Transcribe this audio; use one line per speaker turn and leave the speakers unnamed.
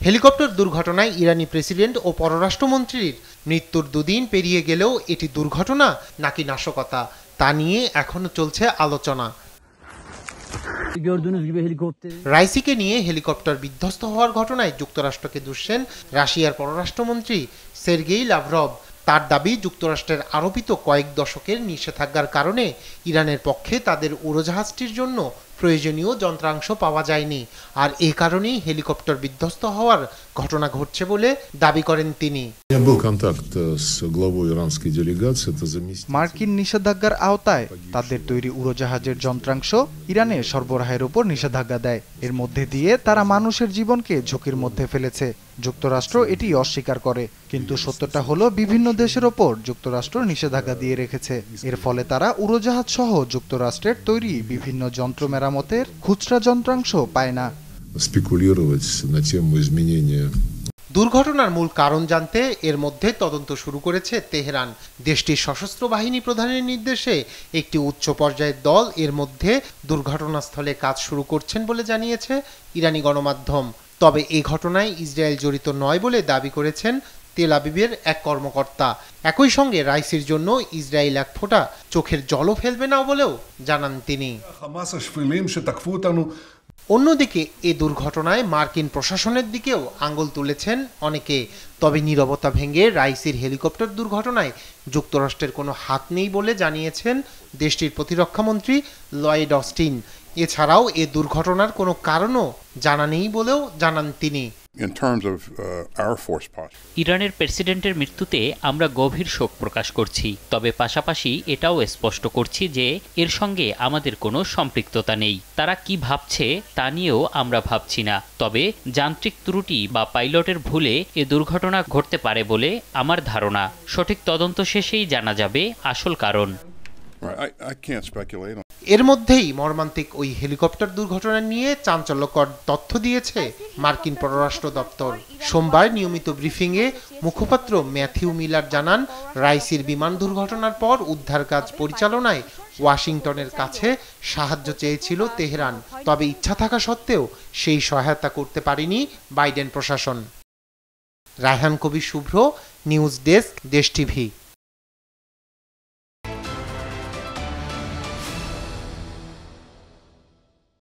Helicopter দুর্ঘটনায় ইরানি president ও পররাষ্ট্রমন্ত্রীর মৃত্যুর দুদিন পেরিয়ে গেলেও এটি দুর্ঘটনা নাকি নাশকতা তা নিয়ে এখনো চলছে আলোচনা। রাইসিকে নিয়ে হেলিকপ্টার বিধ্বস্ত হওয়ার ঘটনায় যুক্তরাষ্ট্রকে দুষছেন রাশিয়ার পররাষ্ট্রমন্ত্রী সের্গেই লাভরভ। তার দাবি, যুক্তরাষ্ট্রের আরোপিত কয়েক দশকের নিষেধাজ্ঞার কারণে ইরানের পক্ষে তাদের উড়োজাহাজটির জন্য প্রয়োজনীয় যন্ত্রাংশ পাওয়া যায়নি, আর এ কারণেই হেলিকপ্টার বিধ্বস্ত হওয়ার ঘটনা ঘটছে বলে দাবি করেন তিনি।
মার্কিন নিষেধাজ্ঞার আওতায় তাদের তৈরি উড়োজাহাজের যন্ত্রাংশ ইরানে সরবরাহের উপর নিষেধাজ্ঞা দেয়। এর মধ্যে দিয়ে তারা মানুষের জীবনকে ঝুঁকির মধ্যে ফেলেছে। যুক্তরাষ্ট্র এটি অস্বীকার করে, কিন্তু সত্যটা হলো বিভিন্ন দেশের ওপর যুক্তরাষ্ট্র নিষেধাজ্ঞা দিয়ে রেখেছে। এর ফলে তারা উড়োজাহাজ সহ যুক্তরাষ্ট্রের তৈরি বিভিন্ন যন্ত্র মেরামতের খুচরা যন্ত্রাংশ পায় না।
দুর্ঘটনার মূল কারণ জানতে এর মধ্যে তদন্ত শুরু করেছে তেহরান। দেশটির সশস্ত্র বাহিনী প্রধানের নির্দেশে একটি উচ্চ পর্যায়ের দল এর মধ্যে দুর্ঘটনাস্থলে কাজ শুরু করছেন বলে জানিয়েছে ইরানি গণমাধ্যম। তবে এই ঘটনায় ইসরায়েল জড়িত নয় বলে দাবি করেছেন তেল আবিবের এক কর্মকর্তা। একই সঙ্গে রাইসির জন্য ইসরায়েল এক ফোঁটা চোখের জলও ফেলবে না বলেও জানান তিনি। অন্যদিকে এ দুর্ঘটনায় মার্কিন প্রশাসনের দিকেও আঙুল তুলেছেন অনেকে। তবে নীরবতা ভেঙে রাইসির হেলিকপ্টার দুর্ঘটনায় যুক্তরাষ্ট্রের কোনো হাত নেই বলে জানিয়েছেন দেশটির প্রতিরক্ষামন্ত্রী লয়েড অস্টিন। এছাড়াও এ দুর্ঘটনার কোনো কারণও জানা নেই বলেও জানান তিনি।
ইরানের প্রেসিডেন্টের মৃত্যুতে আমরা গভীর শোক প্রকাশ করছি, তবে পাশাপাশি এটাও স্পষ্ট করছি যে এর সঙ্গে আমাদের কোনো সম্পৃক্ততা নেই। তারা কি ভাবছে তা নিয়েও আমরা ভাবছি না। তবে যান্ত্রিক ত্রুটি বা পাইলটের ভুলে এ দুর্ঘটনা ঘটতে পারে বলে আমার ধারণা। সঠিক তদন্ত শেষেই জানা যাবে আসল কারণ।
এর মধ্যেই মর্মান্তিক ওই হেলিকপ্টার দুর্ঘটনা নিয়ে চাঞ্চল্যকর তথ্য দিয়েছে মার্কিন পররাষ্ট্র দপ্তর। সোমবার নিয়মিত ব্রিফিংয়ে মুখপাত্র ম্যাথিউ মিলার জানান, রাইসির বিমান দুর্ঘটনার পর উদ্ধার কাজ পরিচালনায় ওয়াশিংটনের কাছে সাহায্য চেয়েছিল তেহরান। তবে ইচ্ছা থাকা সত্ত্বেও সেই সহায়তা করতে পারেনি বাইডেন প্রশাসন। রায়হান কবির শুভ্র, নিউজ ডেস্ক, দেশ টিভি।